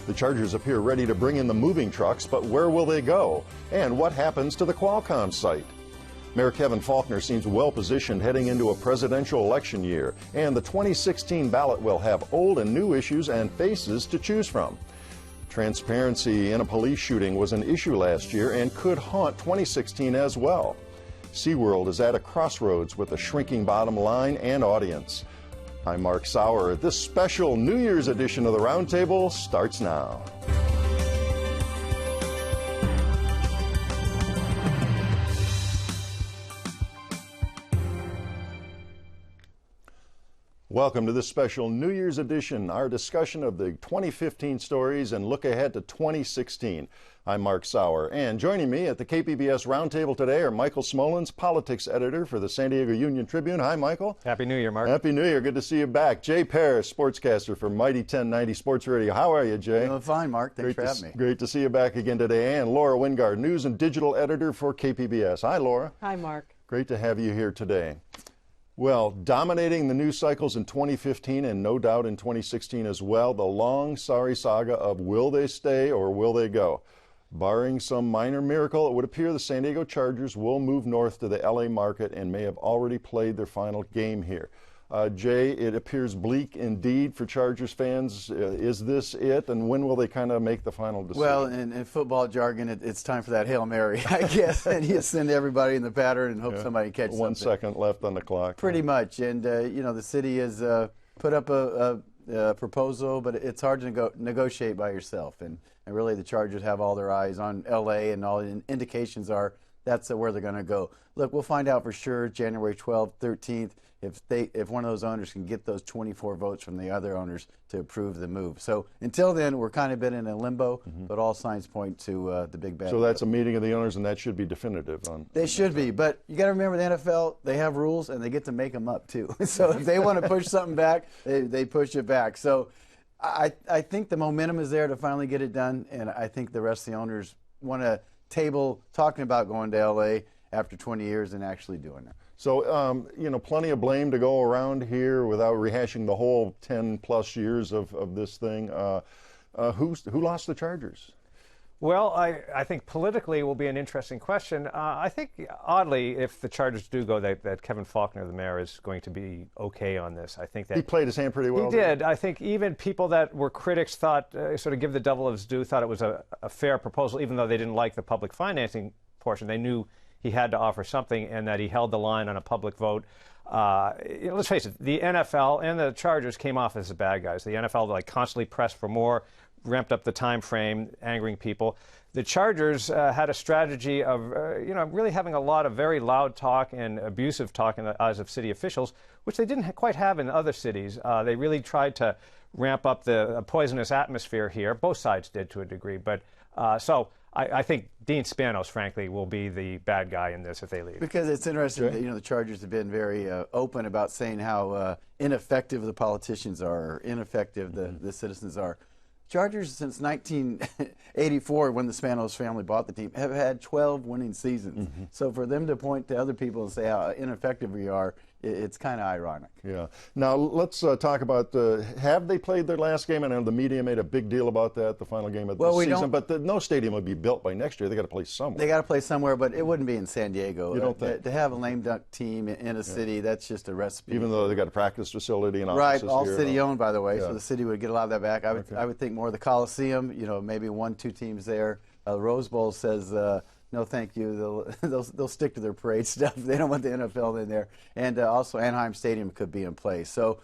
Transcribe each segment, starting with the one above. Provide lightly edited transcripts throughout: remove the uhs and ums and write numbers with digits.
The Chargers appear ready to bring in the moving trucks, but where will they go? And what happens to the Qualcomm site? Mayor Kevin Faulconer seems well positioned heading into a presidential election year, and the 2016 ballot will have old and new issues and faces to choose from. Transparency in a police shooting was an issue last year and could haunt 2016 as well. SeaWorld is at a crossroads with a shrinking bottom line and audience. I'm Mark Sauer. This special New Year's edition of the Roundtable starts now. Welcome to this special New Year's edition, our discussion of the 2015 stories and look ahead to 2016. I'm Mark Sauer, and joining me at the KPBS Roundtable today are Michael Smolens, politics editor for the San Diego Union-Tribune. Hi, Michael. Happy New Year, Mark. Happy New Year. Good to see you back. Jay Parrish, sportscaster for Mighty 1090 Sports Radio. How are you, Jay? Doing fine, Mark. Thanks for having me. Great to see you back again today. And Laura Wingard, news and digital editor for KPBS. Hi, Laura. Hi, Mark. Great to have you here today. Well, dominating the news cycles in 2015 and no doubt in 2016 as well, the long, sorry saga of will they stay or will they go? Barring some minor miracle, it would appear the San Diego Chargers will move north to the LA market and may have already played their final game here. Jay, it appears bleak indeed for Chargers fans. Is this it, and when will they kind of make the final decision? Well, in football jargon, it's time for that Hail Mary, I guess, and you send everybody in the pattern and hope somebody catches 1 second left on the clock. Pretty much, and you know, the city has put up a proposal, but it's hard to negotiate by yourself, and really the Chargers have all their eyes on L.A., and all the indications are that's where they're going to go. Look, we'll find out for sure January 12th, 13th, if one of those owners can get those 24 votes from the other owners to approve the move. So until then, we're kind of been in a limbo, but all signs point to the big bad. So that's a meeting of the owners, and that should be definitive. They should be, but you got to remember the NFL, they have rules, and they get to make them up too. So if they want to push something back, they push it back. So I think the momentum is there to finally get it done, and I think the rest of the owners want to table talking about going to L.A. after 20 years and actually doing it. So, you know, plenty of blame to go around here without rehashing the whole 10-plus years of this thing. Who lost the Chargers? Well, I think politically it will be an interesting question. I think, oddly, if the Chargers do go, that Kevin Faulconer, the mayor, is going to be okay on this. I think that he played his hand pretty well. He did. I think even people that were critics thought, sort of give the devil his due, thought it was a fair proposal, even though they didn't like the public financing portion. They knew he had to offer something, and that he held the line on a public vote. Let's face it, the NFL and the Chargers came off as the bad guys. The NFL constantly pressed for more, ramped up the time frame, angering people. The Chargers had a strategy of really having a lot of very loud talk and abusive talk in the eyes of city officials, which they didn't quite have in other cities. They really tried to ramp up the poisonous atmosphere here. Both sides did to a degree, but so I think Dean Spanos, frankly, will be the bad guy in this if they leave. Because it's interesting that, the Chargers have been very open about saying how ineffective the politicians are, or ineffective the citizens are. Chargers, since 1984, when the Spanos family bought the team, have had 12 winning seasons. So for them to point to other people and say how ineffective we are, it's kind of ironic. Yeah. Now let's talk about have they played their last game? I know the media made a big deal about that, the final game of the season. But no stadium would be built by next year. They got to play somewhere. They got to play somewhere, but it wouldn't be in San Diego. You don't think? To have a lame duck team in a city, that's just a recipe. Even though they got a practice facility and offices right, all here, city owned, by the way, yeah. So the city would get a lot of that back. I would think more of the Coliseum. Maybe 1-2 teams there. The Rose Bowl says. No, thank you. They'll stick to their parade stuff. They don't want the NFL in there. And also Anaheim Stadium could be in place. So,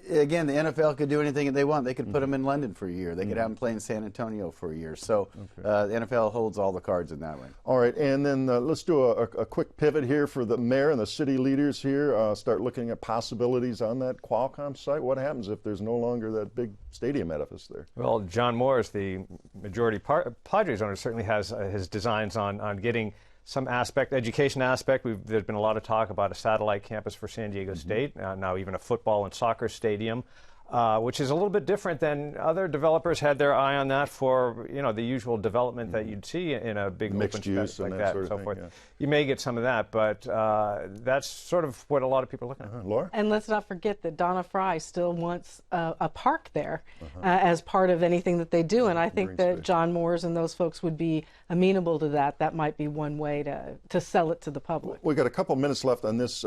again, the NFL could do anything that they want. They could put them in London for a year. They could have them play in San Antonio for a year. So the NFL holds all the cards in that way. All right, and then let's do a quick pivot here for the mayor and the city leaders here. Start looking at possibilities on that Qualcomm site. What happens if there's no longer that big stadium edifice there? Well, John Morris, the majority Padres owner, certainly has his designs on getting some education aspect. There's been a lot of talk about a satellite campus for San Diego State, now even a football and soccer stadium. which is a little bit different than other developers had their eye on that for, the usual development that you'd see in a big mixed open use space like and that sort and of so thing, forth. yeah. You may get some of that, but that's sort of what a lot of people are looking at. Laura? And let's not forget that Donna Fry still wants a park there as part of anything that they do, and I think that space. John Moores and those folks would be amenable to that. That might be one way to sell it to the public. We got a couple minutes left on this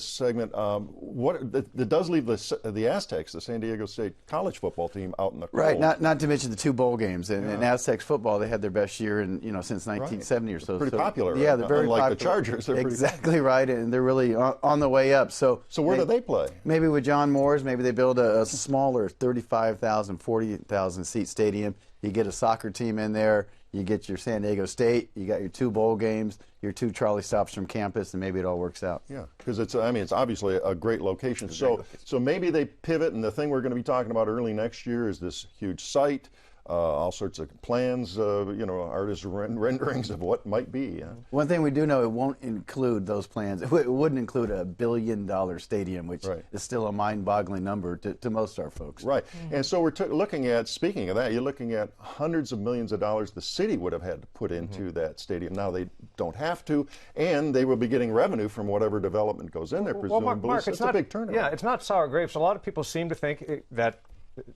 segment. What that does leave the Aztecs, the San Diego State college football team, out in the cold. Right, not to mention the 2 bowl games. And Aztecs football, they had their best year since 1970 or so. Pretty popular. Yeah, right? they're very Unlike popular. the Chargers. They're exactly right, and they're really on the way up. So where do they play? Maybe with John Moores, maybe they build a smaller 35,000, 40,000 seat stadium. You get a soccer team in there. You get your San Diego State. You got your 2 bowl games, your 2 trolley stops from campus, and maybe it all works out. Yeah, because it's obviously a great location. So maybe they pivot, and the thing we're going to be talking about early next year is this huge site. All sorts of plans, artist renderings of what might be. One thing we do know, it won't include those plans. It wouldn't include a $1 billion stadium, which is still a mind-boggling number to most of our folks. Right. And so we're looking at, speaking of that, you're looking at hundreds of millions of dollars the city would have had to put into that stadium. Now they don't have to, and they will be getting revenue from whatever development goes in there, presumably. Well, Mark, it's a big turnaround. Yeah, it's not sour grapes. A lot of people seem to think that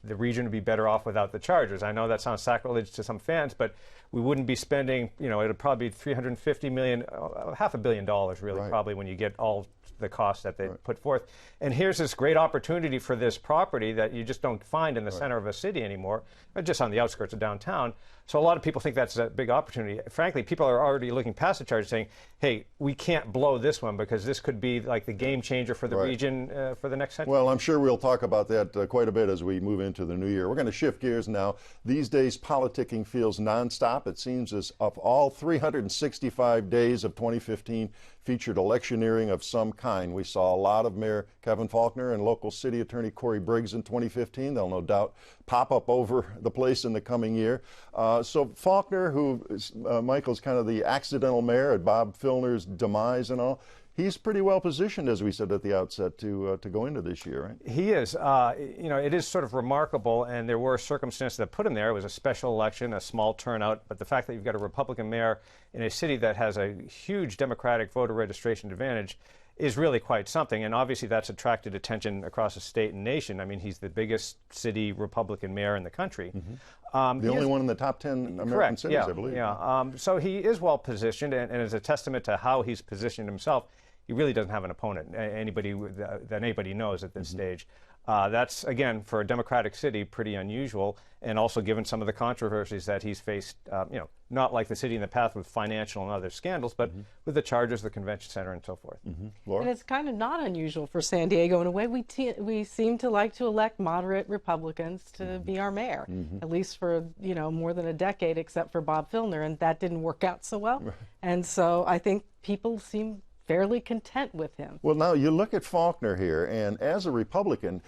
the region would be better off without the Chargers. I know that sounds sacrilege to some fans, but we wouldn't be spending, it'd probably be $350 million, $500 million really, probably, when you get all the costs that they put forth. And here's this great opportunity for this property that you just don't find in the center of a city anymore, but just on the outskirts of downtown. So a lot of people think that's a big opportunity. Frankly, people are already looking past the Chargers saying, hey, we can't blow this one because this could be like the game changer for the region for the next century. Well, I'm sure we'll talk about that quite a bit as we move into the new year. We're going to shift gears now. These days, politicking feels nonstop. It seems as of all 365 days of 2015 featured electioneering of some kind. We saw a lot of Mayor Kevin Faulconer and local city attorney Cory Briggs in 2015. They'll no doubt pop up over the place in the coming year. So Faulconer, who Michael's kind of the accidental mayor at Bob Filner's demise and all, he's pretty well positioned, as we said at the outset, to go into this year, right? He is. It is sort of remarkable, and there were circumstances that put him there. It was a special election, a small turnout, but the fact that you've got a Republican mayor in a city that has a huge Democratic voter registration advantage is really quite something, and obviously that's attracted attention across the state and nation. I mean, he's the biggest city Republican mayor in the country. The only one in the top 10 American cities, I believe. Yeah. So he is well positioned, and as a testament to how he's positioned himself, he really doesn't have an opponent, that anybody knows at this stage. That's, again, for a Democratic city, pretty unusual, and also given some of the controversies that he's faced, not like the city in the past with financial and other scandals, but with the Chargers, the convention center, and so forth. Laura? And it's kind of not unusual for San Diego. In a way, we seem to like to elect moderate Republicans to be our mayor, at least for more than a decade, except for Bob Filner, and that didn't work out so well. And so I think people seem fairly content with him. Well, now you look at Faulconer here, and as a Republican,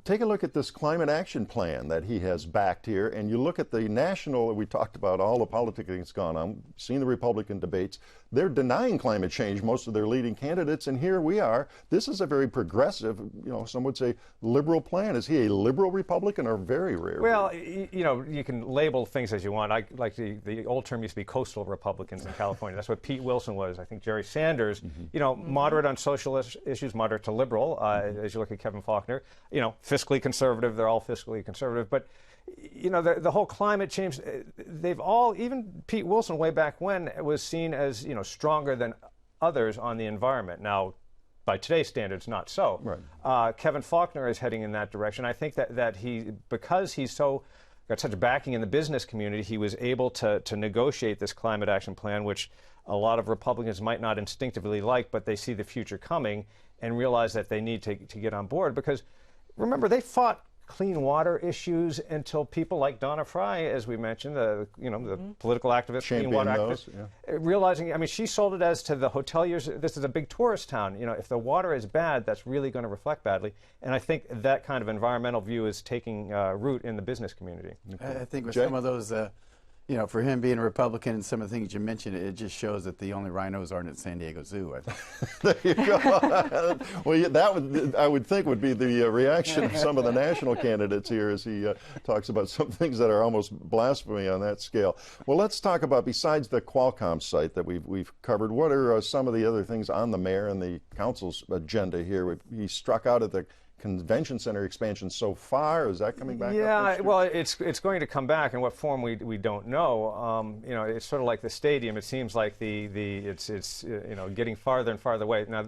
take a look at this climate action plan that he has backed here, and you look at the national, we talked about all the politicking that's gone on, seen the Republican debates. They're denying climate change, most of their leading candidates, and here we are. This is a very progressive, some would say liberal plan. Is he a liberal Republican or very rare? Well, you can label things as you want. I like the old term used to be coastal Republicans in California. That's what Pete Wilson was. I think Jerry Sanders, moderate on social issues, moderate to liberal, as you look at Kevin Faulconer. Fiscally conservative, they're all fiscally conservative. But, the whole climate change, they've all, even Pete Wilson way back when, was seen as, stronger than others on the environment. Now, by today's standards, not so. Right. Kevin Faulconer is heading in that direction. I think that because he's got such backing in the business community, he was able to negotiate this climate action plan, which a lot of Republicans might not instinctively like, but they see the future coming and realize that they need to get on board. Because remember, they fought clean water issues until people like Donna Fry, as we mentioned, the political activist, clean water activist, realizing, she sold it as to the hoteliers, this is a big tourist town. If the water is bad, that's really going to reflect badly. And I think that kind of environmental view is taking root in the business community. I think with some of those You know, for him being a Republican and some of the things you mentioned, it just shows that the only rhinos aren't at San Diego Zoo, I think. There you go. Well, yeah, that would, I would think, would be the reaction of some of the national candidates here as he talks about some things that are almost blasphemy on that scale. Well, let's talk about, besides the Qualcomm site that we've covered, what are some of the other things on the mayor and the council's agenda here? He struck out at the convention center expansion so far. Is that coming back? Yeah, well, it's going to come back. In what form we don't know. You know, it's sort of like the stadium. It seems like it's you know, getting farther and farther away. Now,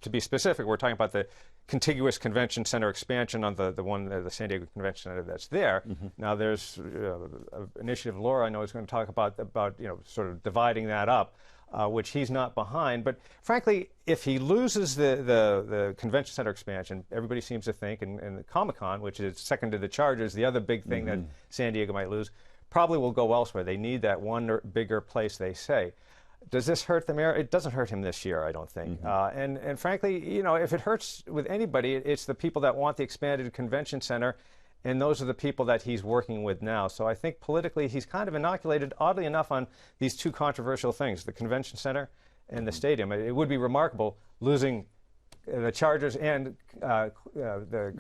to be specific, we're talking about the contiguous convention center expansion on the San Diego Convention Center that's there. Now, there's an initiative Laura I know is going to talk about you know, sort of dividing that up. Which he's not behind. But frankly, if he loses the convention center expansion, everybody seems to think, and the Comic-Con, which is second to the Chargers, the other big thing that San Diego might lose, probably will go elsewhere. They need that one bigger place, they say. Does this hurt the mayor? It doesn't hurt him this year, I don't think. And frankly, you know, if it hurts with anybody, it's the people that want the expanded convention center. And those are the people that he's working with now. So I think politically he's kind of inoculated, oddly enough, on these two controversial things, the convention center and the stadium. It would be remarkable losing the Chargers and the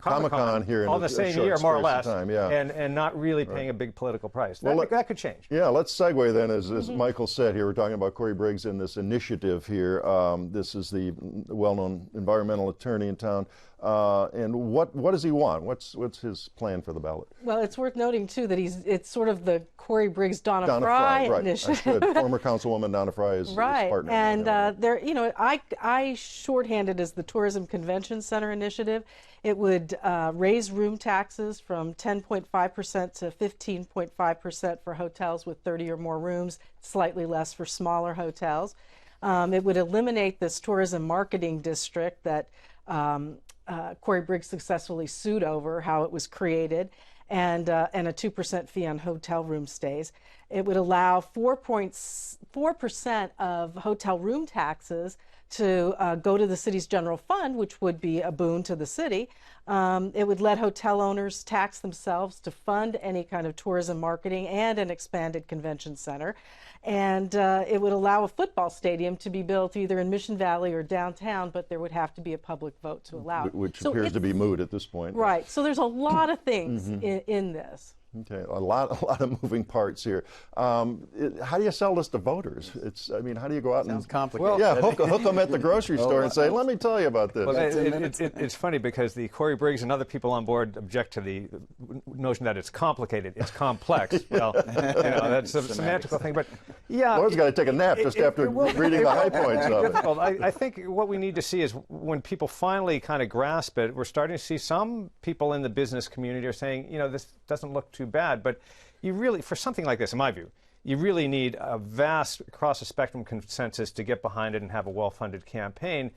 Comic-Con here all in the same year, more or less, time, yeah. and not really paying a big political price. That could change. Yeah, let's segue then, as Michael said here, we're talking about Cory Briggs and this initiative here. This is the well-known environmental attorney in town. And what does he want? What's his plan for the ballot? Well, it's worth noting too that it's sort of the Cory Briggs Donna Fry right. initiative. Former Councilwoman Donna Fry is right, partner. And there, you know, I shorthanded as the Tourism Convention Center initiative. It would raise room taxes from 10.5% to 15.5% for hotels with 30 or more rooms, slightly less for smaller hotels. It would eliminate this tourism marketing district that Cory Briggs successfully sued over how it was created, and a 2% fee on hotel room stays. It would allow 4% of hotel room taxes to go to the city's general fund, which would be a boon to the city. It would let hotel owners tax themselves to fund any kind of tourism marketing and an expanded convention center. And it would allow a football stadium to be built either in Mission Valley or downtown, but there would have to be a public vote to allow it. Which appears to be moot at this point. Right. So there's a lot of things in this. Okay, a lot of moving parts here. How do you sell this to voters? I mean, how do you go out Sounds and complicated. yeah, hook them at the grocery store and say, "Let me tell you about this." Well, it's funny because the Cory Briggs and other people on board object to the notion that it's complicated. It's complex. Well, you know, that's a semantical thing, but yeah. Laura's got to take a nap just after reading the high points of it. I think what we need to see is when people finally kind of grasp it, we're starting to see some people in the business community are saying, you know, this doesn't look too bad, but you really, for something like this, in my view, you really need a vast across-the-spectrum consensus to get behind it and have a well-funded campaign,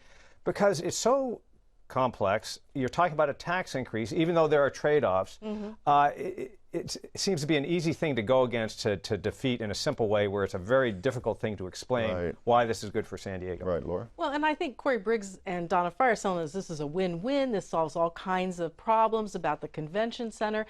because it's so complex. You're talking about a tax increase, even though there are trade-offs. It seems to be an easy thing to go against to defeat in a simple way, where it's a very difficult thing to explain why this is good for San Diego. Right, Laura? Well, and I think Cory Briggs and Donna Fry are telling us this is a win-win. This solves all kinds of problems about the convention center.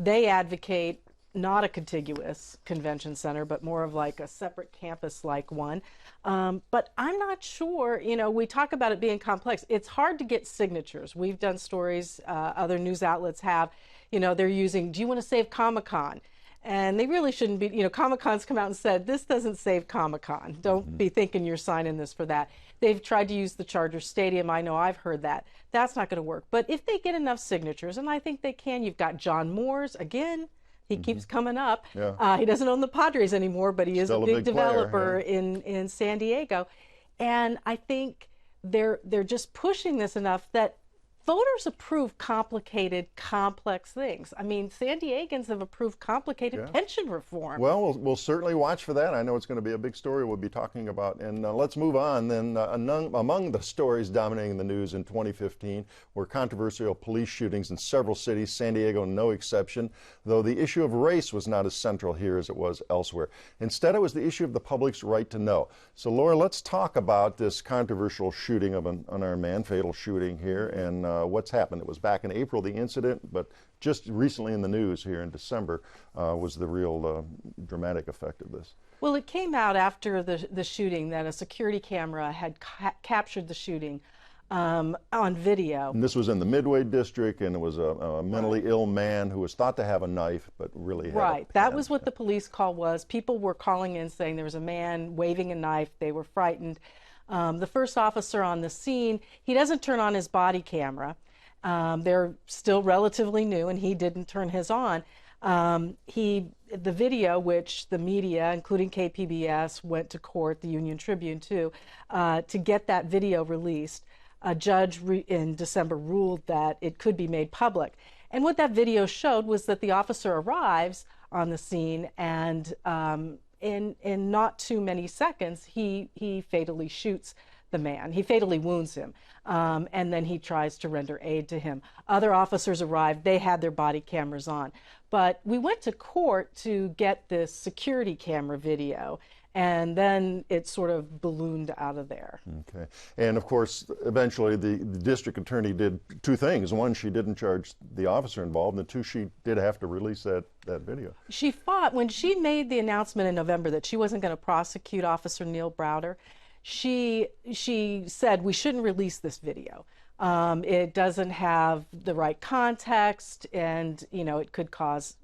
They advocate not a contiguous convention center, but more of like a separate campus-like one. But I'm not sure, you know, we talk about it being complex. It's hard to get signatures. We've done stories, other news outlets have, you know, they're using, do you want to save Comic-Con? And they really shouldn't be, you know, Comic-Con's come out and said, this doesn't save Comic-Con. Don't be thinking you're signing this for that. They've tried to use the Chargers Stadium. I know I've heard that. That's not going to work. But if they get enough signatures, and I think they can, you've got John Moores, again, he keeps coming up. Yeah. He doesn't own the Padres anymore, but he is Still a big player, developer yeah. in San Diego. And I think they're just pushing this enough that voters approve complicated, complex things. I mean, San Diegans have approved complicated pension reform. Well, we'll certainly watch for that. I know it's going to be a big story we'll be talking about. And let's move on then. Among the stories dominating the news in 2015 were controversial police shootings in several cities, San Diego no exception, though the issue of race was not as central here as it was elsewhere. Instead, it was the issue of the public's right to know. So, Laura, let's talk about this controversial shooting of an unarmed man, fatal shooting here, and what's happened. It was back in April, the incident, but just recently in the news here in December was the real dramatic effect of this. Well, it came out after the shooting that a security camera had captured the shooting on video. And this was in the Midway district, and it was a mentally ill man who was thought to have a knife, but really had Right. a That pen. was what the police call was. People were calling in saying there was a man waving a knife. They were frightened. The first officer on the scene, he doesn't turn on his body camera. They're still relatively new, and he didn't turn his on. The video, which the media, including KPBS, went to court, the Union Tribune too, to get that video released. A judge in December ruled that it could be made public. And what that video showed was that the officer arrives on the scene, and in not too many seconds, he fatally shoots the man. He fatally wounds him, and then he tries to render aid to him. Other officers arrived. They had their body cameras on. But we went to court to get this security camera video, and then it sort of ballooned out of there. Okay. And of course, eventually the district attorney did two things. One, she didn't charge the officer involved, and two, she did have to release that video. She fought, when she made the announcement in November that she wasn't going to prosecute Officer Neil Browder, she said we shouldn't release this video. It doesn't have the right context, and it could cause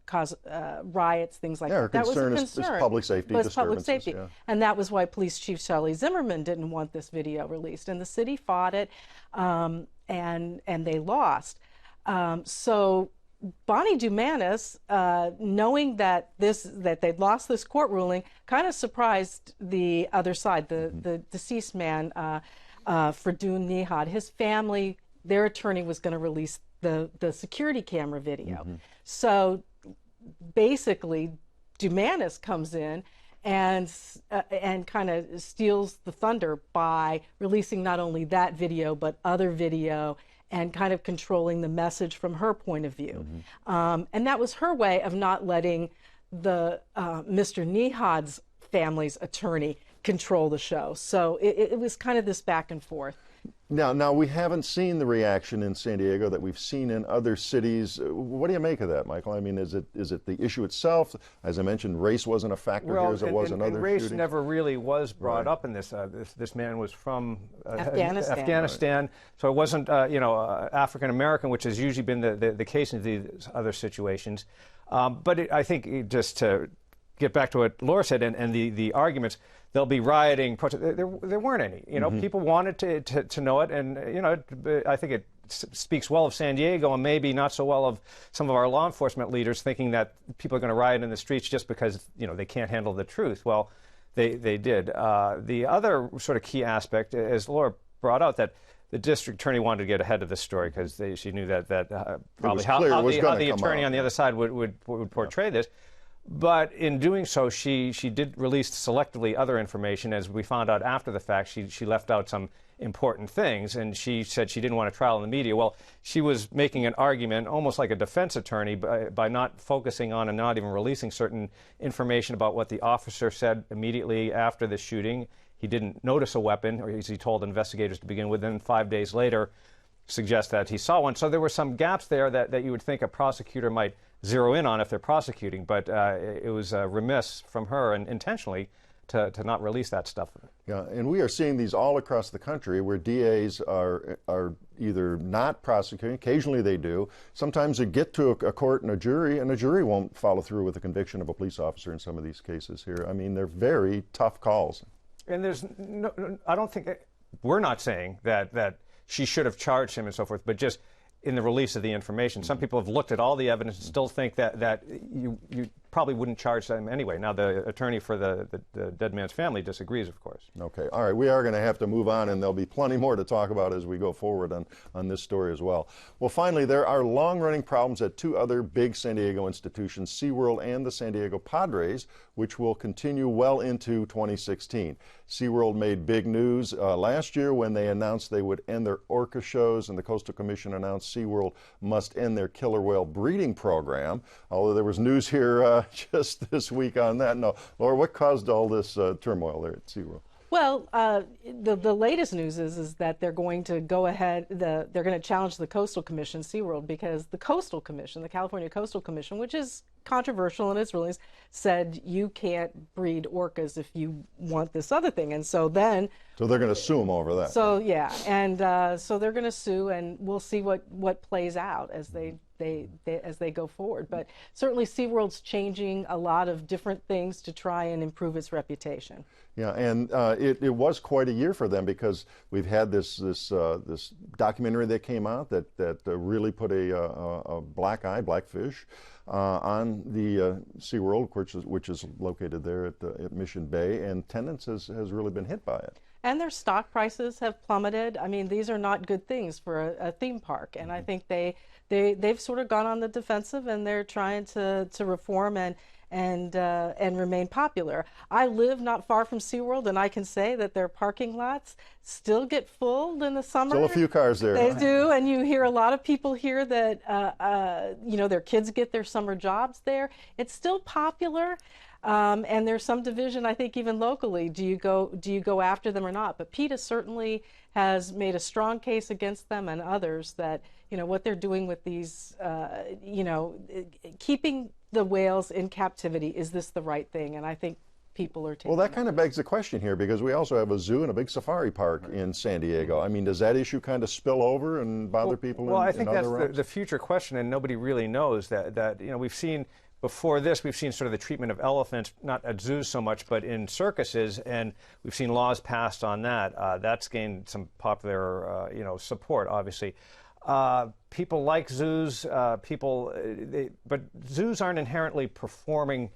riots, things like that. Her concern is public safety disturbances. Yeah. And that was why Police Chief Shelley Zimmerman didn't want this video released, and the city fought it, and they lost. So Bonnie Dumanis, knowing that they'd lost this court ruling, kind of surprised the other side, the deceased man. Fredun Nihad, his family, their attorney was going to release the security camera video. So basically, Dumanis comes in and kind of steals the thunder by releasing not only that video but other video, and kind of controlling the message from her point of view. And that was her way of not letting the Mr. Nihad's family's attorney control the show. So it was kind of this back and forth. Now we haven't seen the reaction in San Diego that we've seen in other cities. What do you make of that, Michael? I mean, is it the issue itself? As I mentioned, race wasn't a factor here as it was in other race shootings. never really was brought up in this. This man was from Afghanistan. So it wasn't African American, which has usually been the case in these other situations. But I think just to get back to what Laura said and the arguments, there'll be rioting, protest. There weren't any. People wanted to know it, and I think it speaks well of San Diego, and maybe not so well of some of our law enforcement leaders thinking that people are going to riot in the streets just because they can't handle the truth. Well, they did. The other sort of key aspect, as Laura brought out, that the district attorney wanted to get ahead of this story because she knew that probably how the attorney on the other side would portray this. But in doing so, she did release selectively other information. As we found out after the fact, she left out some important things, and she said she didn't want a trial in the media. Well, she was making an argument, almost like a defense attorney, by not focusing on and not even releasing certain information about what the officer said immediately after the shooting. He didn't notice a weapon, or as he told investigators to begin with, and 5 days later suggest that he saw one. So there were some gaps there that you would think a prosecutor might zero in on if they're prosecuting, but it was remiss from her, and intentionally, to not release that stuff. Yeah, and we are seeing these all across the country where DAs are either not prosecuting, occasionally they do. Sometimes they get to a court and a jury won't follow through with the conviction of a police officer in some of these cases here. I mean, they're very tough calls. And there's I don't think, we're not saying that she should have charged him and so forth, but just in the release of the information. Some people have looked at all the evidence and still think that you probably wouldn't charge them anyway. Now, the attorney for the dead man's family disagrees, of course. Okay. All right. We are going to have to move on, and there'll be plenty more to talk about as we go forward on this story as well. Well, finally, there are long-running problems at two other big San Diego institutions, SeaWorld and the San Diego Padres, which will continue well into 2016. SeaWorld made big news last year when they announced they would end their orca shows, and the Coastal Commission announced SeaWorld must end their killer whale breeding program, although there was news here just this week on that. No, Laura, what caused all this turmoil there at SeaWorld? Well, the latest news is that they're going to go ahead. They're going to challenge the Coastal Commission, SeaWorld, because the Coastal Commission, the California Coastal Commission, which is controversial in its rulings, said you can't breed orcas if you want this other thing. And so then, so they're going to sue them over that. So yeah, and so they're going to sue, and we'll see what plays out as they go forward. But certainly SeaWorld's changing a lot of different things to try and improve its reputation. Yeah, and it was quite a year for them, because we've had this documentary that came out that really put a blackfish on the SeaWorld, which is located there at Mission Bay, and attendance has really been hit by it. And their stock prices have plummeted. I mean, these are not good things for a theme park, and I think they've sort of gone on the defensive, and they're trying to reform and remain popular. I live not far from SeaWorld, and I can say that their parking lots still get full in the summer. Still a few cars there. They do, and you hear a lot of people here that their kids get their summer jobs there. It's still popular. And there's some division, I think, even locally. Do you go after them or not? But PETA certainly has made a strong case against them and others that what they're doing with these, keeping the whales in captivity. Is this the right thing? And I think people are taking. Well, that kind of begs the question here, because we also have a zoo and a big safari park in San Diego. I mean, does that issue kind of spill over and bother people? Well, I think in that's other the future question, and nobody really knows that we've seen. Before this, we've seen sort of the treatment of elephants, not at zoos so much, but in circuses, and we've seen laws passed on that. That's gained some popular, support, obviously. People like zoos. But zoos aren't inherently performing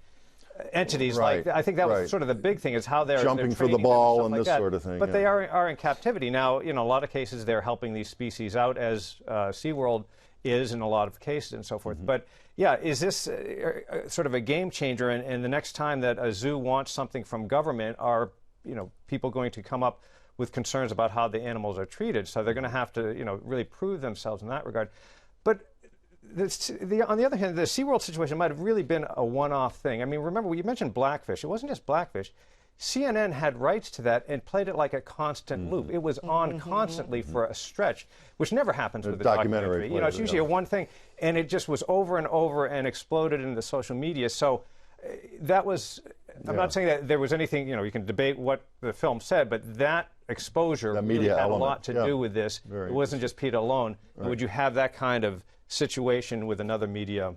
entities. Right. Like I think that was sort of the big thing, is how they're jumping for the training ball and like this that. sort of thing. But they are in captivity now. A lot of cases they're helping these species out, as SeaWorld is in a lot of cases and so forth. Mm-hmm. But yeah, is this sort of a game changer? And the next time that a zoo wants something from government, are people going to come up with concerns about how the animals are treated? So they're going to have to really prove themselves in that regard. But on the other hand, the SeaWorld situation might have really been a one-off thing. I mean, remember, you mentioned blackfish. It wasn't just blackfish. CNN had rights to that and played it like a constant loop. It was on constantly for a stretch, which never happens with a documentary. It's usually a one thing, and it just was over and over and exploded into social media. So that was, I'm not saying that there was anything, you can debate what the film said, but that exposure really had a lot to do with this. It wasn't just PETA alone. Right. Would you have that kind of situation with another media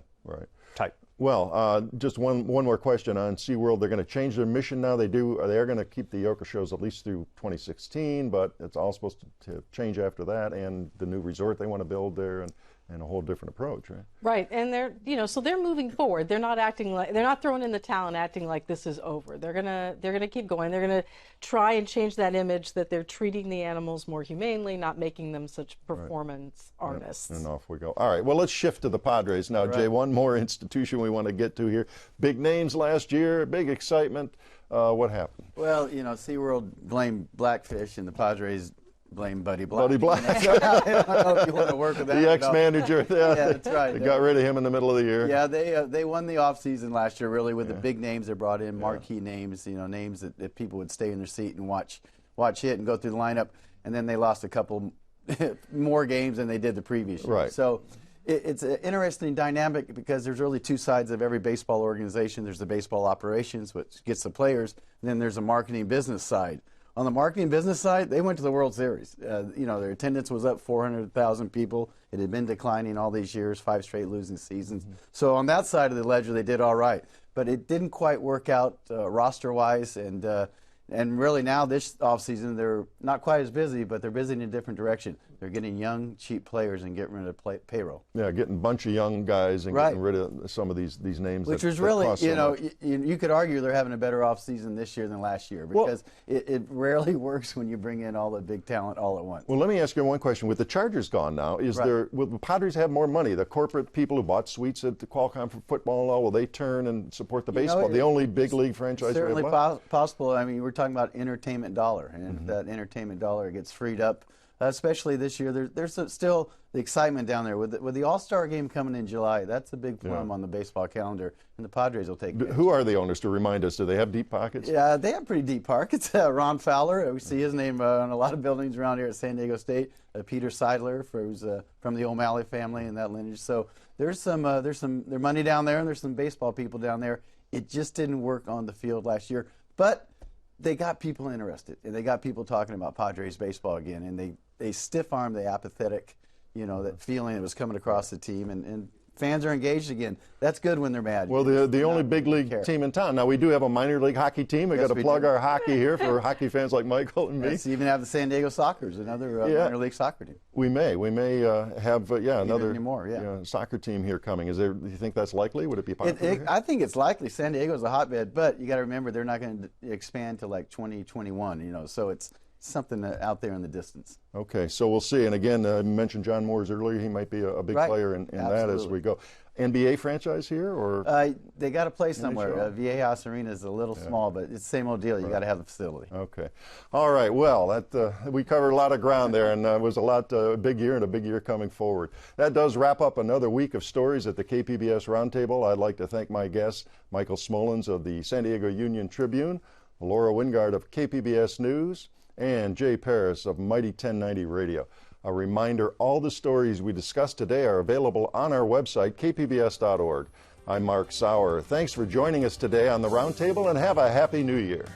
type? Well, just one more question on SeaWorld. They're going to change their mission now. They are going to keep the orca shows at least through 2016, but it's all supposed to change after that, and the new resort they want to build there, and a whole different approach, right? Right, and so they're moving forward. They're not throwing in the towel and acting like this is over. They're gonna keep going. They're gonna try and change that image that they're treating the animals more humanely, not making them such performance artists. And off we go. All right, well, let's shift to the Padres now, Jay. One more institution we want to get to here. Big names last year, big excitement. What happened? Well, SeaWorld blamed blackfish, and the Padres blame Buddy Black. Buddy Black. I don't know if you want to work with that. The ex-manager. Yeah, that's right. They got rid of him in the middle of the year. Yeah, they won the offseason last year, really, with the big names they brought in, marquee names, names that people would stay in their seat and watch hit and go through the lineup. And then they lost a couple more games than they did the previous year. Right. So it's an interesting dynamic, because there's really two sides of every baseball organization. There's the baseball operations, which gets the players, and then there's a marketing business side. On the marketing business side, they went to the World Series. Their attendance was up 400,000 people. It had been declining all these years, 5 straight losing seasons. So on that side of the ledger, they did all right. But it didn't quite work out roster-wise, and really now this offseason, they're not quite as busy, but they're busy in a different direction. They're getting young, cheap players and getting rid of payroll. Yeah, getting a bunch of young guys and getting rid of some of these names. Which was really, you could argue they're having a better offseason this year than last year, because it rarely works when you bring in all the big talent all at once. Well, let me ask you one question. With the Chargers gone now, will the Padres have more money? The corporate people who bought suites at the Qualcomm for football and all, will they turn and support the baseball? The only big league franchise. Certainly possible. I mean, we're talking about entertainment dollar, and if that entertainment dollar gets freed up especially this year. There's still the excitement down there with the All-Star game coming in July. That's a big plum on the baseball calendar, and the Padres will take it. Who are the owners, to remind us? Do they have deep pockets? Yeah, they have pretty deep pockets. Ron Fowler, we see his name on a lot of buildings around here at San Diego State. Peter Seidler, who's from the O'Malley family and that lineage. So there's some money down there, and there's some baseball people down there. It just didn't work on the field last year, but they got people interested, and they got people talking about Padres baseball again, and they stiff-armed the apathetic, that feeling that was coming across the team, and fans are engaged again. That's good when they're mad. Well, the only big league team in town. Now, we do have a minor league hockey team. We've got to plug our hockey here for hockey fans like Michael and me. Let's even have the San Diego Sockers, another minor league soccer team. We may have another soccer team here coming. Do you think that's likely? Would it be popular? I think it's likely. San Diego's a hotbed, but you got to remember they're not going to expand to like 2021. So it's something out there in the distance. Okay, so we'll see. And again, I mentioned John Moores earlier. He might be a big player in that as we go. NBA franchise here, or they got to play somewhere. Viejas Arena is a little small, but it's the same old deal. You got to have the facility. Okay, all right. Well, we covered a lot of ground there, and it was a big year and a big year coming forward. That does wrap up another week of stories at the KPBS Roundtable. I'd like to thank my guests, Michael Smolens of the San Diego Union Tribune, Laura Wingard of KPBS News, and Jay Paris of Mighty 1090 Radio. A reminder, all the stories we discussed today are available on our website, kpbs.org. I'm Mark Sauer. Thanks for joining us today on the Roundtable, and have a Happy New Year.